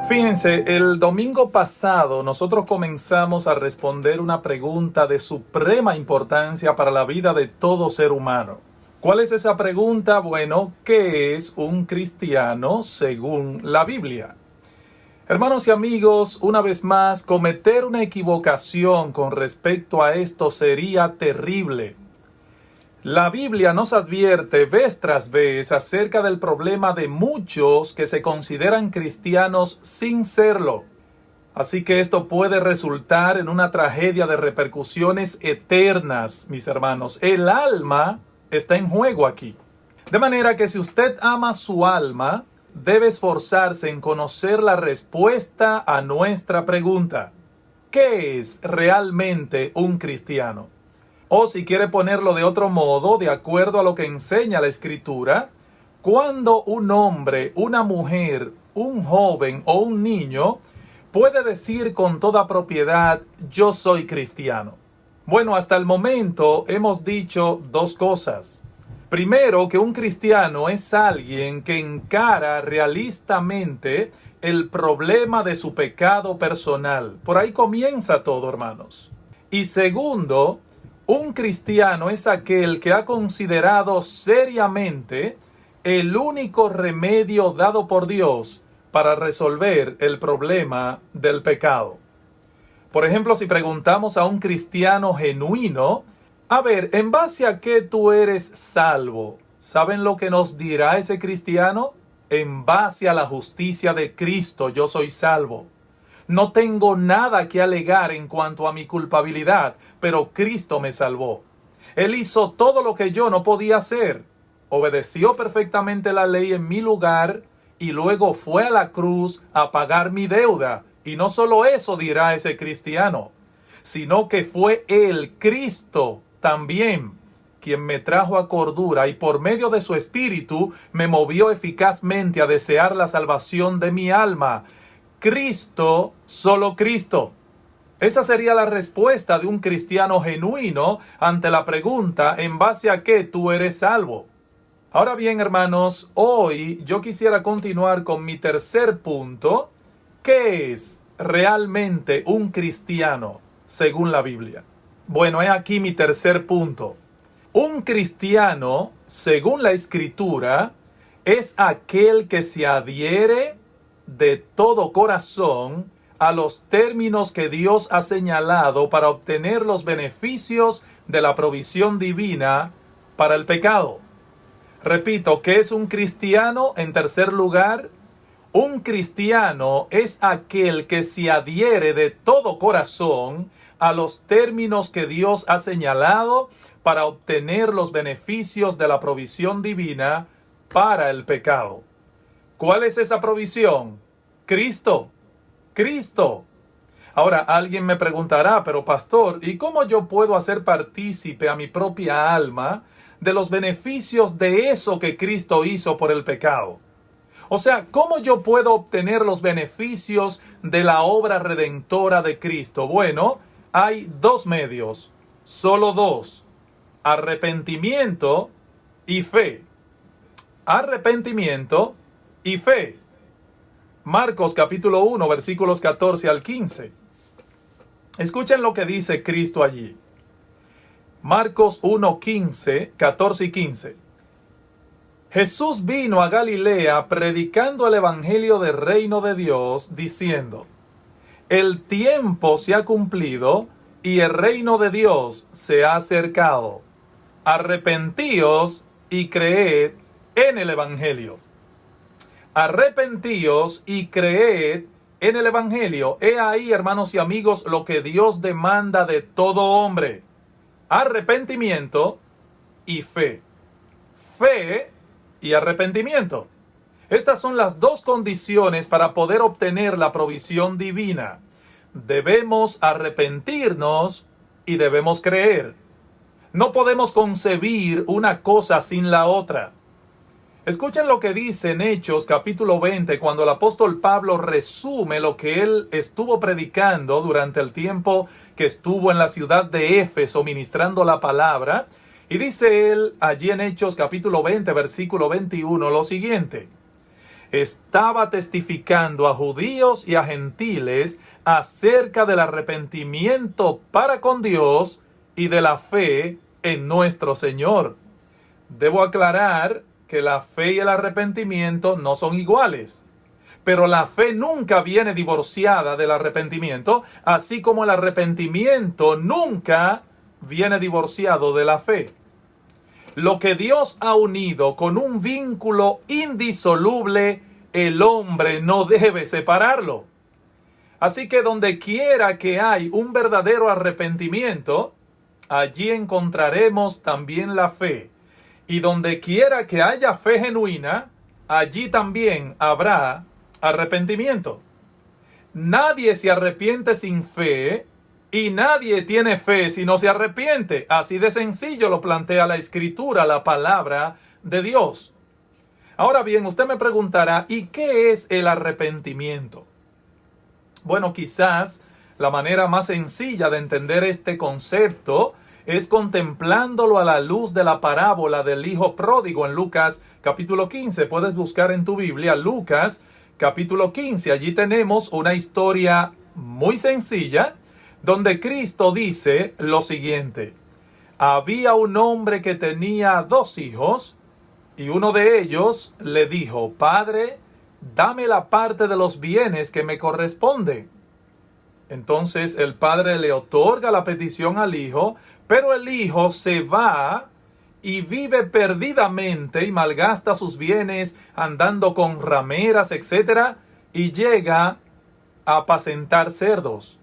Fíjense, el domingo pasado nosotros comenzamos a responder una pregunta de suprema importancia para la vida de todo ser humano. ¿Cuál es esa pregunta? Bueno, ¿qué es un cristiano según la Biblia? Hermanos y amigos, una vez más, cometer una equivocación con respecto a esto sería terrible. La Biblia nos advierte vez tras vez acerca del problema de muchos que se consideran cristianos sin serlo. Así que esto puede resultar en una tragedia de repercusiones eternas, mis hermanos. El alma está en juego aquí. De manera que si usted ama su alma, debe esforzarse en conocer la respuesta a nuestra pregunta. ¿Qué es realmente un cristiano? O si quiere ponerlo de otro modo, de acuerdo a lo que enseña la Escritura, cuando un hombre, una mujer, un joven o un niño puede decir con toda propiedad, yo soy cristiano. Bueno, hasta el momento hemos dicho dos cosas. Primero, que un cristiano es alguien que encara realistamente el problema de su pecado personal. Por ahí comienza todo, hermanos. Y segundo, un cristiano es aquel que ha considerado seriamente el único remedio dado por Dios para resolver el problema del pecado. Por ejemplo, si preguntamos a un cristiano genuino, a ver, ¿en base a qué tú eres salvo? ¿Saben lo que nos dirá ese cristiano? En base a la justicia de Cristo yo soy salvo. No tengo nada que alegar en cuanto a mi culpabilidad, pero Cristo me salvó. Él hizo todo lo que yo no podía hacer. Obedeció perfectamente la ley en mi lugar y luego fue a la cruz a pagar mi deuda. Y no solo eso dirá ese cristiano, sino que fue Él, Cristo, también, quien me trajo a cordura y por medio de su Espíritu me movió eficazmente a desear la salvación de mi alma. Cristo, solo Cristo. Esa sería la respuesta de un cristiano genuino ante la pregunta ¿en base a qué tú eres salvo? Ahora bien, hermanos, hoy yo quisiera continuar con mi tercer punto. ¿Qué es realmente un cristiano según la Biblia? Bueno, he aquí mi tercer punto. Un cristiano, según la Escritura, es aquel que se adhiere de todo corazón a los términos que Dios ha señalado para obtener los beneficios de la provisión divina para el pecado. Repito, ¿qué es un cristiano? En tercer lugar, un cristiano es aquel que se adhiere de todo corazón a los términos que Dios ha señalado para obtener los beneficios de la provisión divina para el pecado. ¿Cuál es esa provisión? Cristo. Cristo. Ahora, alguien me preguntará, pero pastor, ¿y cómo yo puedo hacer partícipe a mi propia alma de los beneficios de eso que Cristo hizo por el pecado? O sea, ¿cómo yo puedo obtener los beneficios de la obra redentora de Cristo? Bueno, hay dos medios, solo dos: arrepentimiento y fe. Arrepentimiento y fe. Marcos capítulo 1, versículos 14 al 15. Escuchen lo que dice Cristo allí. Marcos 1, 15, 14 y 15. Jesús vino a Galilea predicando el evangelio del reino de Dios, diciendo: el tiempo se ha cumplido y el reino de Dios se ha acercado. Arrepentíos y creed en el evangelio. Arrepentíos y creed en el evangelio. He ahí, hermanos y amigos, lo que Dios demanda de todo hombre: arrepentimiento y fe. Fe y arrepentimiento. Estas son las dos condiciones para poder obtener la provisión divina. Debemos arrepentirnos y debemos creer. No podemos concebir una cosa sin la otra. Escuchen lo que dice en Hechos capítulo 20, cuando el apóstol Pablo resume lo que él estuvo predicando durante el tiempo que estuvo en la ciudad de Éfeso ministrando la palabra. Y dice él allí en Hechos capítulo 20, versículo 21, lo siguiente: estaba testificando a judíos y a gentiles acerca del arrepentimiento para con Dios y de la fe en nuestro Señor. Debo aclarar que la fe y el arrepentimiento no son iguales, pero la fe nunca viene divorciada del arrepentimiento, así como el arrepentimiento nunca viene divorciado de la fe. Lo que Dios ha unido con un vínculo indisoluble, el hombre no debe separarlo. Así que donde quiera que hay un verdadero arrepentimiento, allí encontraremos también la fe. Y donde quiera que haya fe genuina, allí también habrá arrepentimiento. Nadie se arrepiente sin fe y nadie tiene fe si no se arrepiente. Así de sencillo lo plantea la Escritura, la palabra de Dios. Ahora bien, usted me preguntará, ¿y qué es el arrepentimiento? Bueno, quizás la manera más sencilla de entender este concepto es contemplándolo a la luz de la parábola del hijo pródigo en Lucas capítulo 15. Puedes buscar en tu Biblia Lucas capítulo 15. Allí tenemos una historia muy sencilla donde Cristo dice lo siguiente: había un hombre que tenía 2 hijos y uno de ellos le dijo: Padre, dame la parte de los bienes que me corresponde. Entonces el padre le otorga la petición al hijo, pero el hijo se va y vive perdidamente y malgasta sus bienes andando con rameras, etc. Y llega a apacentar cerdos.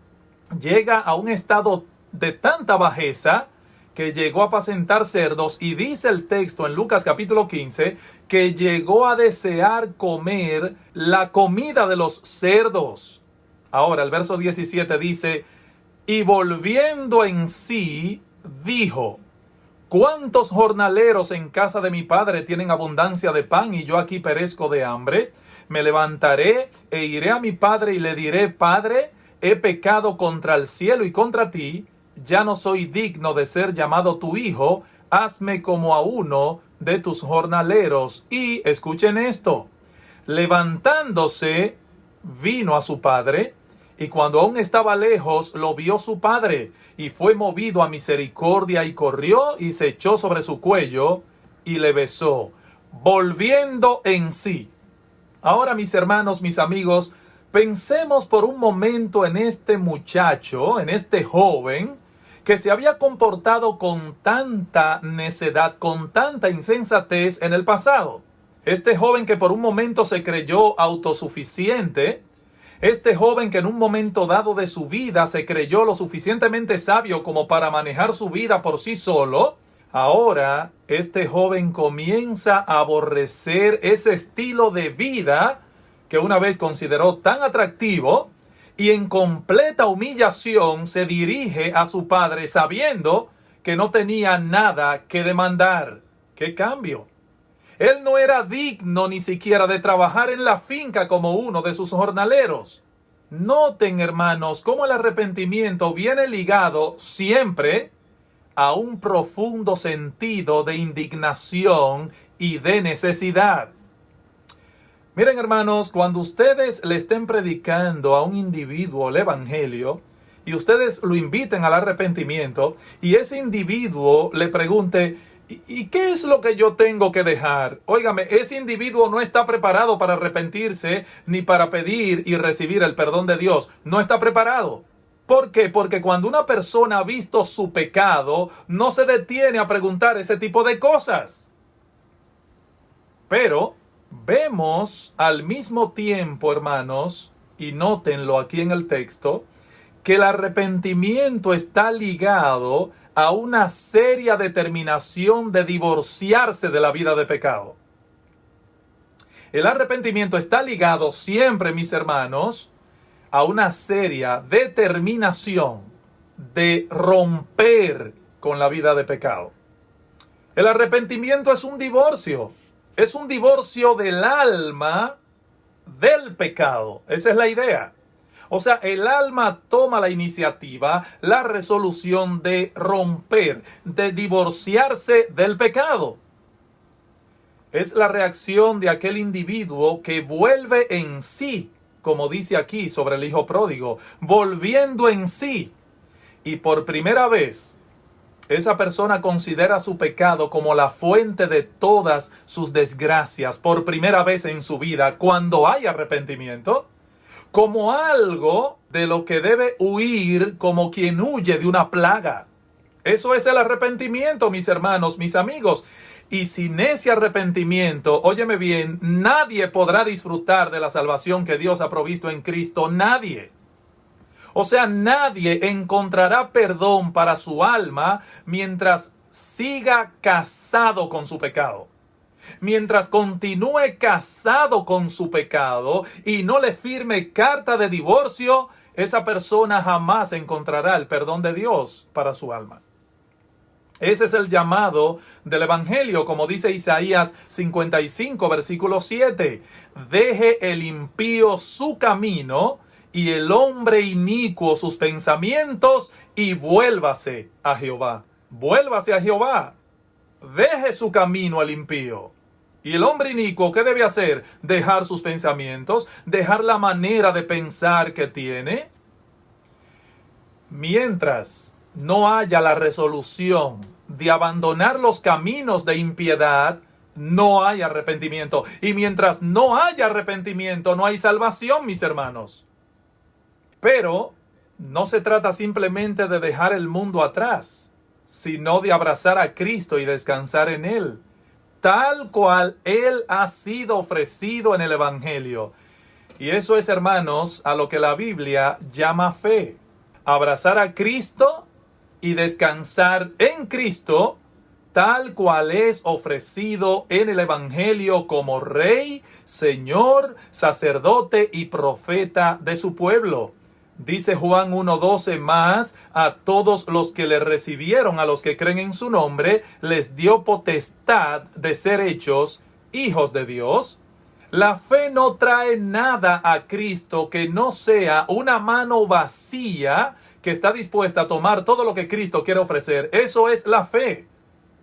Llega a un estado de tanta bajeza que llegó a apacentar cerdos, y dice el texto en Lucas capítulo 15 que llegó a desear comer la comida de los cerdos. Ahora el verso 17 dice: y volviendo en sí, dijo: ¿cuántos jornaleros en casa de mi padre tienen abundancia de pan y yo aquí perezco de hambre? Me levantaré e iré a mi padre y le diré: Padre, he pecado contra el cielo y contra ti, ya no soy digno de ser llamado tu hijo, hazme como a uno de tus jornaleros. Y escuchen esto: levantándose, vino a su padre, y cuando aún estaba lejos, lo vio su padre, y fue movido a misericordia, y corrió y se echó sobre su cuello, y le besó, volviendo en sí. Ahora, mis hermanos, mis amigos, pensemos por un momento en este muchacho, en este joven, que se había comportado con tanta necedad, con tanta insensatez en el pasado. Este joven que por un momento se creyó autosuficiente. Este joven que en un momento dado de su vida se creyó lo suficientemente sabio como para manejar su vida por sí solo. Ahora, este joven comienza a aborrecer ese estilo de vida que una vez consideró tan atractivo, y en completa humillación se dirige a su padre sabiendo que no tenía nada que demandar. ¡Qué cambio! Él no era digno ni siquiera de trabajar en la finca como uno de sus jornaleros. Noten, hermanos, cómo el arrepentimiento viene ligado siempre a un profundo sentido de indignación y de necesidad. Miren, hermanos, cuando ustedes le estén predicando a un individuo el evangelio y ustedes lo inviten al arrepentimiento y ese individuo le pregunte: ¿y qué es lo que yo tengo que dejar? Óigame, ese individuo no está preparado para arrepentirse ni para pedir y recibir el perdón de Dios. No está preparado. ¿Por qué? Porque cuando una persona ha visto su pecado, no se detiene a preguntar ese tipo de cosas. Pero vemos al mismo tiempo, hermanos, y nótenlo aquí en el texto, que el arrepentimiento está ligado a una seria determinación de divorciarse de la vida de pecado. El arrepentimiento está ligado siempre, mis hermanos, a una seria determinación de romper con la vida de pecado. El arrepentimiento es un divorcio del alma del pecado. Esa es la idea. O sea, el alma toma la iniciativa, la resolución de romper, de divorciarse del pecado. Es la reacción de aquel individuo que vuelve en sí, como dice aquí sobre el hijo pródigo, volviendo en sí. Y por primera vez, esa persona considera su pecado como la fuente de todas sus desgracias, por primera vez en su vida, cuando hay arrepentimiento, como algo de lo que debe huir como quien huye de una plaga. Eso es el arrepentimiento, mis hermanos, mis amigos. Y sin ese arrepentimiento, óyeme bien, nadie podrá disfrutar de la salvación que Dios ha provisto en Cristo. Nadie. O sea, nadie encontrará perdón para su alma mientras siga casado con su pecado. Mientras continúe casado con su pecado y no le firme carta de divorcio, esa persona jamás encontrará el perdón de Dios para su alma. Ese es el llamado del Evangelio, como dice Isaías 55, versículo 7. Deje el impío su camino y el hombre inicuo sus pensamientos y vuélvase a Jehová. Vuélvase a Jehová. Deje su camino el impío. Y el hombre inicuo, ¿qué debe hacer? Dejar sus pensamientos, dejar la manera de pensar que tiene. Mientras no haya la resolución de abandonar los caminos de impiedad, no hay arrepentimiento. Y mientras no haya arrepentimiento, no hay salvación, mis hermanos. Pero no se trata simplemente de dejar el mundo atrás, sino de abrazar a Cristo y descansar en Él, tal cual Él ha sido ofrecido en el Evangelio. Y eso es, hermanos, a lo que la Biblia llama fe. Abrazar a Cristo y descansar en Cristo, tal cual es ofrecido en el Evangelio como Rey, Señor, sacerdote y profeta de su pueblo. Dice Juan 1:12, más a todos los que le recibieron, a los que creen en su nombre, les dio potestad de ser hechos hijos de Dios. La fe no trae nada a Cristo que no sea una mano vacía que está dispuesta a tomar todo lo que Cristo quiere ofrecer. Eso es la fe.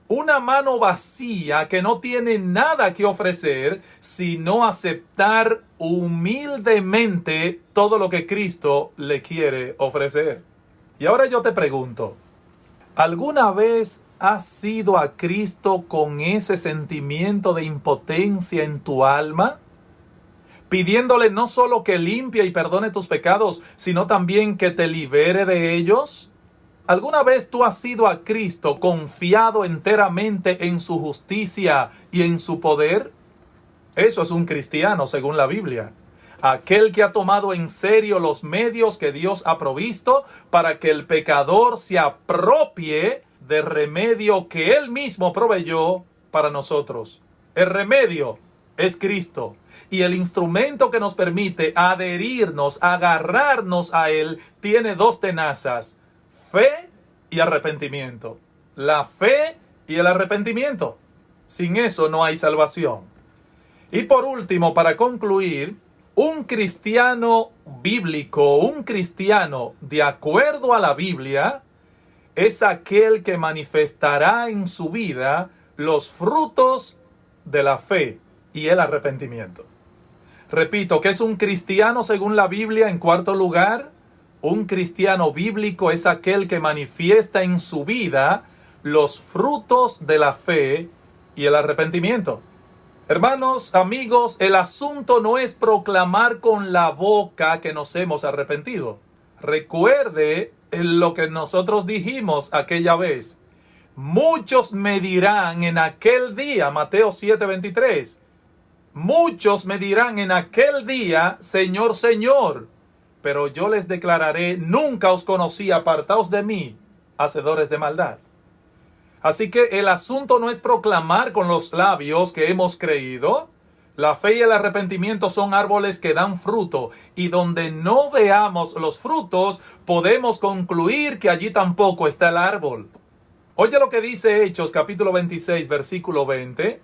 Una mano vacía que no tiene nada que ofrecer, sino aceptar humildemente todo lo que Cristo le quiere ofrecer. Y ahora yo te pregunto, ¿alguna vez has ido a Cristo con ese sentimiento de impotencia en tu alma? Pidiéndole no solo que limpie y perdone tus pecados, sino también que te libere de ellos. ¿Alguna vez tú has ido a Cristo confiado enteramente en su justicia y en su poder? Eso es un cristiano según la Biblia. Aquel que ha tomado en serio los medios que Dios ha provisto para que el pecador se apropie del remedio que Él mismo proveyó para nosotros. El remedio es Cristo. Y el instrumento que nos permite adherirnos, agarrarnos a Él, tiene dos tenazas: fe y arrepentimiento. La fe y el arrepentimiento. Sin eso no hay salvación. Y por último, para concluir, un cristiano bíblico, un cristiano de acuerdo a la Biblia, es aquel que manifestará en su vida los frutos de la fe y el arrepentimiento. Repito, que es un cristiano según la Biblia. En cuarto lugar, un cristiano bíblico es aquel que manifiesta en su vida los frutos de la fe y el arrepentimiento. Hermanos, amigos, el asunto no es proclamar con la boca que nos hemos arrepentido. Recuerde lo que nosotros dijimos aquella vez. Muchos me dirán en aquel día, Mateo 7:23, muchos me dirán en aquel día, Señor, Señor, pero yo les declararé, nunca os conocí, apartaos de mí, hacedores de maldad. Así que el asunto no es proclamar con los labios que hemos creído. La fe y el arrepentimiento son árboles que dan fruto, y donde no veamos los frutos, podemos concluir que allí tampoco está el árbol. Oye lo que dice Hechos capítulo 26, versículo 20.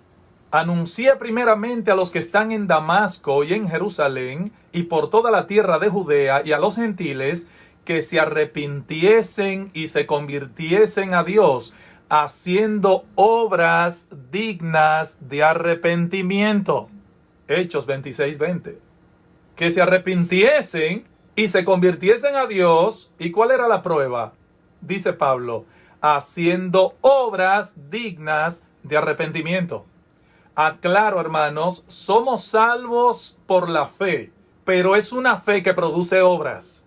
Anuncié primeramente a los que están en Damasco y en Jerusalén y por toda la tierra de Judea y a los gentiles que se arrepintiesen y se convirtiesen a Dios, haciendo obras dignas de arrepentimiento. Hechos 26:20. Que se arrepintiesen y se convirtiesen a Dios. ¿Y cuál era la prueba? Dice Pablo, haciendo obras dignas de arrepentimiento. Aclaro, hermanos, somos salvos por la fe, pero es una fe que produce obras.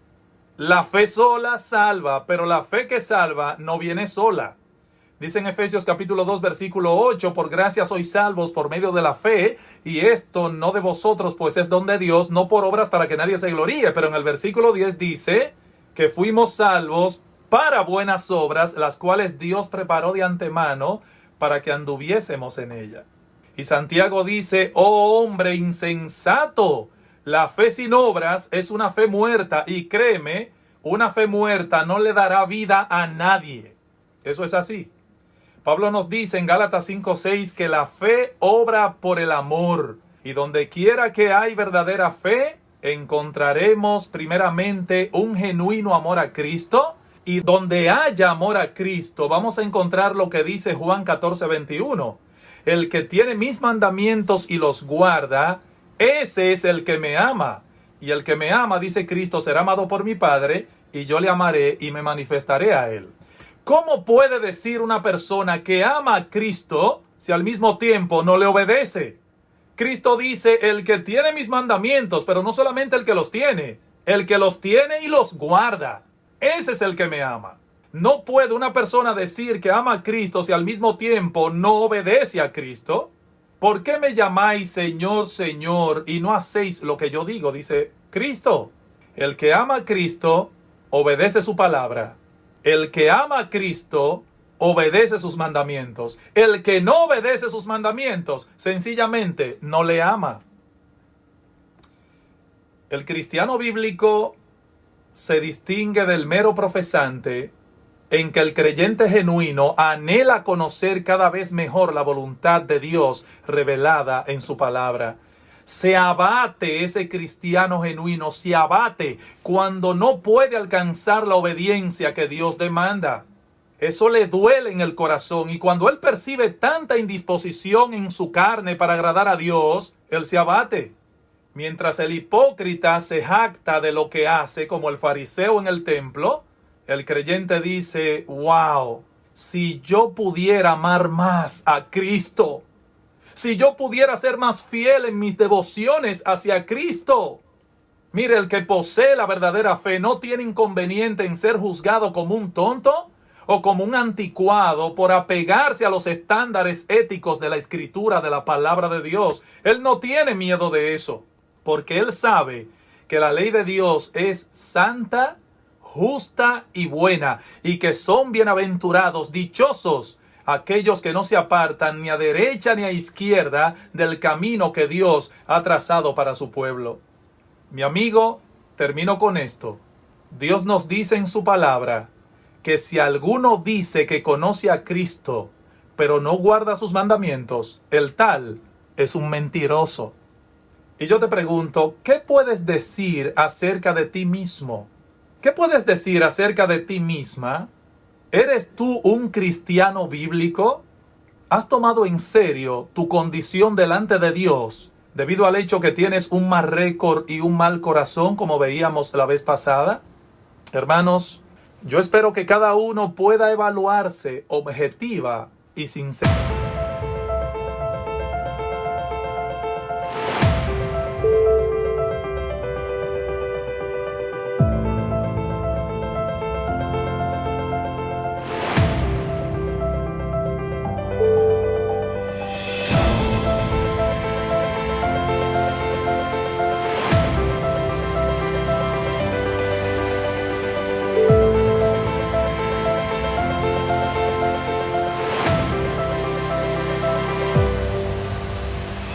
La fe sola salva, pero la fe que salva no viene sola. Dice en Efesios capítulo 2, versículo 8, por gracia sois salvos por medio de la fe, y esto no de vosotros, pues es don de Dios, no por obras para que nadie se gloríe. Pero en el versículo 10 dice que fuimos salvos para buenas obras, las cuales Dios preparó de antemano para que anduviésemos en ella. Y Santiago dice, oh hombre insensato, la fe sin obras es una fe muerta, y créeme, una fe muerta no le dará vida a nadie. Eso es así. Pablo nos dice en Gálatas 5:6 que la fe obra por el amor, y donde quiera que hay verdadera fe, encontraremos primeramente un genuino amor a Cristo, y donde haya amor a Cristo vamos a encontrar lo que dice Juan 14:21. El que tiene mis mandamientos y los guarda, ese es el que me ama. Y el que me ama, dice Cristo, será amado por mi Padre, y yo le amaré y me manifestaré a él. ¿Cómo puede decir una persona que ama a Cristo si al mismo tiempo no le obedece? Cristo dice, el que tiene mis mandamientos, pero no solamente el que los tiene y los guarda. Ese es el que me ama. No puede una persona decir que ama a Cristo si al mismo tiempo no obedece a Cristo. ¿Por qué me llamáis Señor, Señor, y no hacéis lo que yo digo? Dice Cristo. El que ama a Cristo obedece su palabra. El que ama a Cristo obedece sus mandamientos. El que no obedece sus mandamientos, sencillamente no le ama. El cristiano bíblico se distingue del mero profesante en que el creyente genuino anhela conocer cada vez mejor la voluntad de Dios revelada en su palabra. Se abate ese cristiano genuino, se abate cuando no puede alcanzar la obediencia que Dios demanda. Eso le duele en el corazón, y cuando él percibe tanta indisposición en su carne para agradar a Dios, él se abate. Mientras el hipócrita se jacta de lo que hace, como el fariseo en el templo, el creyente dice, wow, si yo pudiera amar más a Cristo, si yo pudiera ser más fiel en mis devociones hacia Cristo. Mire, el que posee la verdadera fe no tiene inconveniente en ser juzgado como un tonto o como un anticuado por apegarse a los estándares éticos de la Escritura, de la palabra de Dios. Él no tiene miedo de eso, porque él sabe que la ley de Dios es santa, justa y buena, y que son bienaventurados, dichosos, aquellos que no se apartan ni a derecha ni a izquierda del camino que Dios ha trazado para su pueblo. Mi amigo, termino con esto. Dios nos dice en su palabra que si alguno dice que conoce a Cristo, pero no guarda sus mandamientos, el tal es un mentiroso. Y yo te pregunto, ¿qué puedes decir acerca de ti mismo? ¿Qué puedes decir acerca de ti misma? ¿Eres tú un cristiano bíblico? ¿Has tomado en serio tu condición delante de Dios debido al hecho que tienes un mal récord y un mal corazón, como veíamos la vez pasada? Hermanos, yo espero que cada uno pueda evaluarse objetiva y sincera.